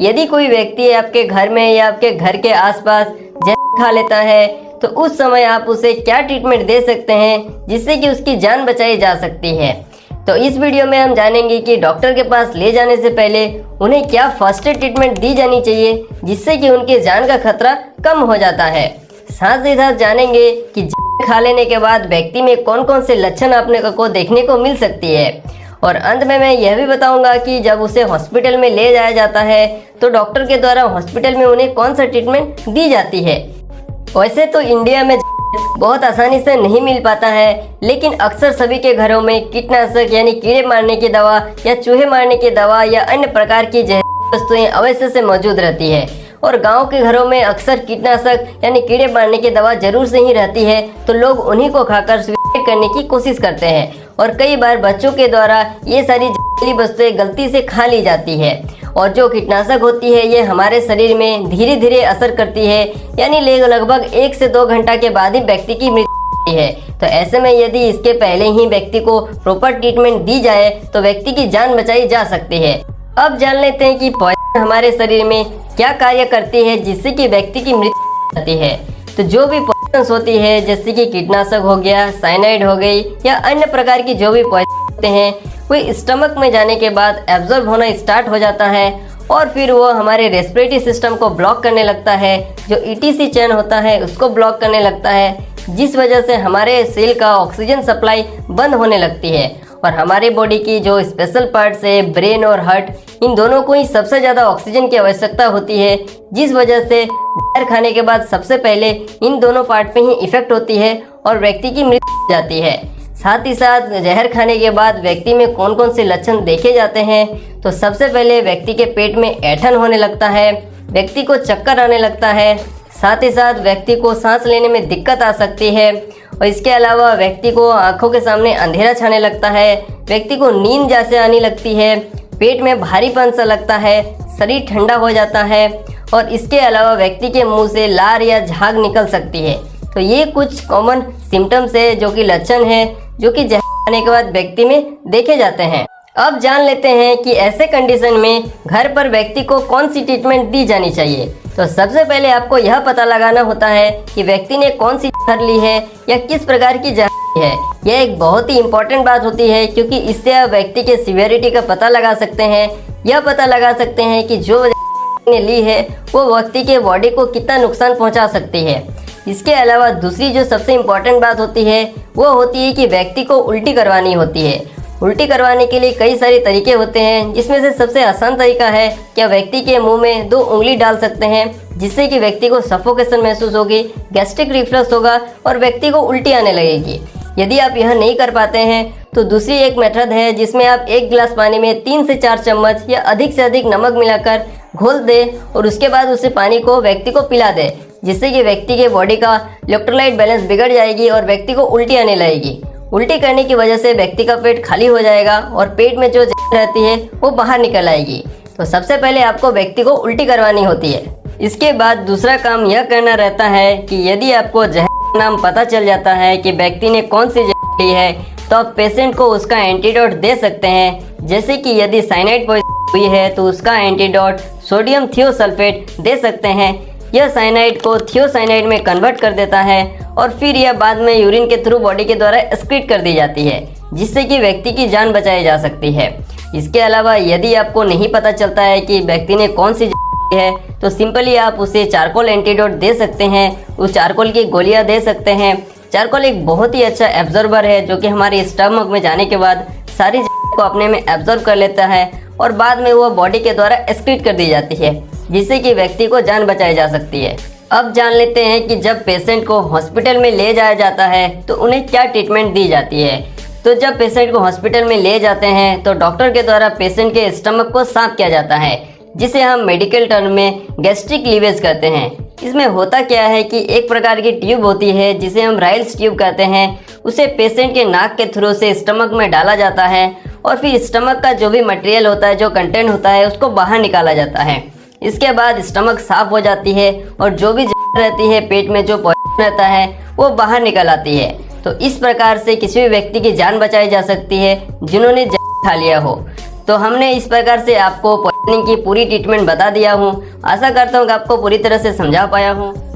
यदि कोई व्यक्ति आपके घर में या आपके घर के आसपास जहर खा लेता है तो उस समय आप उसे क्या ट्रीटमेंट दे सकते हैं जिससे कि उसकी जान बचाई जा सकती है। तो इस वीडियो में हम जानेंगे कि डॉक्टर के पास ले जाने से पहले उन्हें क्या फर्स्ट एड ट्रीटमेंट दी जानी चाहिए जिससे कि उनकी जान का खतरा कम हो जाता है। साथ ही साथ जानेंगे कि जहर खा लेने के बाद व्यक्ति में कौन कौन से लक्षण अपने को देखने को मिल सकती है। और अंत में मैं यह भी बताऊंगा कि जब उसे हॉस्पिटल में ले जाया जाता है तो डॉक्टर के द्वारा हॉस्पिटल में उन्हें कौन सा ट्रीटमेंट दी जाती है। वैसे तो इंडिया में बहुत आसानी से नहीं मिल पाता है, लेकिन अक्सर सभी के घरों में कीटनाशक यानी कीड़े मारने की दवा या चूहे मारने की दवा या अन्य प्रकार की जहरीली वस्तुएं अवश्य से मौजूद रहती है। और गांव के घरों में अक्सर कीटनाशक यानी कीड़े मारने की दवा जरूर से ही रहती है, तो लोग उन्हीं को खाकर सुसाइड करने की कोशिश करते हैं। और कई बार बच्चों के द्वारा ये सारी जहरीली वस्तुएं गलती से खा ली जाती है। और जो कीटनाशक होती है ये हमारे शरीर में धीरे धीरे असर करती है, यानी लगभग 1 से 2 घंटा के बाद ही व्यक्ति की मृत्यु होती है। तो ऐसे में यदि इसके पहले ही व्यक्ति को प्रॉपर ट्रीटमेंट दी जाए तो व्यक्ति की जान बचाई जा सकती है। अब जान लेते हैं कि पॉइजन हमारे शरीर में क्या कार्य करती है जिससे कि व्यक्ति की मृत्यु हो जाती है। तो जो भी पॉइजन होती है जैसे कि कीटनाशक हो गया, साइनाइड हो गई या अन्य प्रकार की जो भी पॉइजन होते हैं वो स्टमक में जाने के बाद एब्जॉर्ब होना स्टार्ट हो जाता है और फिर वो हमारे रेस्पिरेटरी सिस्टम को ब्लॉक करने लगता है। जो ईटीसी चेन होता है उसको ब्लॉक करने लगता है, जिस वजह से हमारे सेल का ऑक्सीजन सप्लाई बंद होने लगती है। और हमारे बॉडी की जो स्पेशल पार्ट्स है ब्रेन और हार्ट, इन दोनों को ही सबसे ज़्यादा ऑक्सीजन की आवश्यकता होती है, जिस वजह से जहर खाने के बाद सबसे पहले इन दोनों पार्ट पे ही इफेक्ट होती है और व्यक्ति की मृत्यु हो जाती है। साथ ही साथ जहर खाने के बाद व्यक्ति में कौन कौन से लक्षण देखे जाते हैं, तो सबसे पहले व्यक्ति के पेट में ऐंठन होने लगता है, व्यक्ति को चक्कर आने लगता है, साथ ही साथ व्यक्ति को सांस लेने में दिक्कत आ सकती है। और इसके अलावा व्यक्ति को आंखों के सामने अंधेरा छाने लगता है, व्यक्ति को नींद जैसे आने लगती है, पेट में भारीपन सा लगता है, शरीर ठंडा हो जाता है और इसके अलावा व्यक्ति के मुंह से लार या झाग निकल सकती है। तो ये कुछ कॉमन सिम्टम्स है जो कि लक्षण है जो कि जहर खाने के बाद व्यक्ति में देखे जाते हैं। अब जान लेते हैं कि ऐसे कंडीशन में घर पर व्यक्ति को कौन सी ट्रीटमेंट दी जानी चाहिए। तो सबसे पहले आपको यह पता लगाना होता है कि व्यक्ति ने कौन सी जहर ली है या किस प्रकार की जहर ली है। यह एक बहुत ही इम्पोर्टेंट बात होती है क्योंकि इससे आप व्यक्ति के सीवियरिटी का पता लगा सकते हैं। यह पता लगा सकते हैं कि जो ने ली है वो व्यक्ति के बॉडी को कितना नुकसान पहुँचा सकती है। इसके अलावा दूसरी जो सबसे इम्पोर्टेंट बात होती है वो होती है कि व्यक्ति को उल्टी करवानी होती है। उल्टी करवाने के लिए कई सारे तरीके होते हैं, जिसमें से सबसे आसान तरीका है कि व्यक्ति के मुंह में 2 उंगली डाल सकते हैं, जिससे कि व्यक्ति को सफोकेशन महसूस होगी, गैस्ट्रिक रिफ्लक्स होगा और व्यक्ति को उल्टी आने लगेगी। यदि आप यह नहीं कर पाते हैं तो दूसरी एक मेथड है जिसमें आप 1 गिलास पानी में 3 से 4 चम्मच या अधिक से अधिक नमक मिलाकर घोल दें और उसके बाद उसे पानी को व्यक्ति को पिला दें, जिससे कि व्यक्ति के बॉडी का इलेक्ट्रोलाइट बैलेंस बिगड़ जाएगी और व्यक्ति को उल्टी आने लगेगी। उल्टी करने की वजह से व्यक्ति का पेट खाली हो जाएगा और पेट में जो जहर रहती है वो बाहर निकल आएगी। तो सबसे पहले आपको व्यक्ति को उल्टी करवानी होती है। इसके बाद दूसरा काम यह करना रहता है कि यदि आपको जहर का नाम पता चल जाता है कि व्यक्ति ने कौन सी जहर ली है तो आप पेशेंट को उसका एंटीडोट दे सकते हैं। जैसे कि यदि साइनाइड पॉइजन हुई है तो उसका एंटीडोट सोडियम थियोसल्फेट दे सकते हैं। यह साइनाइड को थियोसाइनाइड में कन्वर्ट कर देता है और फिर यह बाद में यूरिन के थ्रू बॉडी के द्वारा एक्सक्रीट कर दी जाती है, जिससे कि व्यक्ति की जान बचाई जा सकती है। इसके अलावा यदि आपको नहीं पता चलता है कि व्यक्ति ने कौन सी जहर ली है तो सिंपली आप उसे चारकोल एंटीडोट दे सकते हैं। उस चारकोल की गोलियां दे सकते हैं। चारकोल एक बहुत ही अच्छा एब्जॉर्बर है जो कि हमारे स्टमक में जाने के बाद सारी जहर को अपने में एब्जॉर्ब कर लेता है और बाद में वो बॉडी के द्वारा एक्सक्रीट कर दी जाती है, जिससे कि व्यक्ति को जान बचाई जा सकती है। अब जान लेते हैं कि जब पेशेंट को हॉस्पिटल में ले जाया जाता है तो उन्हें क्या ट्रीटमेंट दी जाती है। तो जब पेशेंट को हॉस्पिटल में ले जाते हैं तो डॉक्टर के द्वारा पेशेंट के स्टमक को साफ किया जाता है, जिसे हम मेडिकल टर्म में गैस्ट्रिक लीवेज कहते हैं। इसमें होता क्या है कि एक प्रकार की ट्यूब होती है जिसे हम राइल्स ट्यूब कहते हैं। उसे पेशेंट के नाक के थ्रू से स्टमक में डाला जाता है और फिर स्टमक का जो भी मटेरियल होता है, जो कंटेंट होता है, उसको बाहर निकाला जाता है। इसके बाद स्टमक साफ हो जाती है और जो भी जहर रहती है पेट में, जो पॉइजन रहता है, वो बाहर निकल आती है। तो इस प्रकार से किसी भी व्यक्ति की जान बचाई जा सकती है जिन्होंने जहर खा लिया हो। तो हमने इस प्रकार से आपको पॉइजन की पूरी ट्रीटमेंट बता दिया हूँ। आशा करता हूँ कि आपको पूरी तरह से समझा पाया हूँ।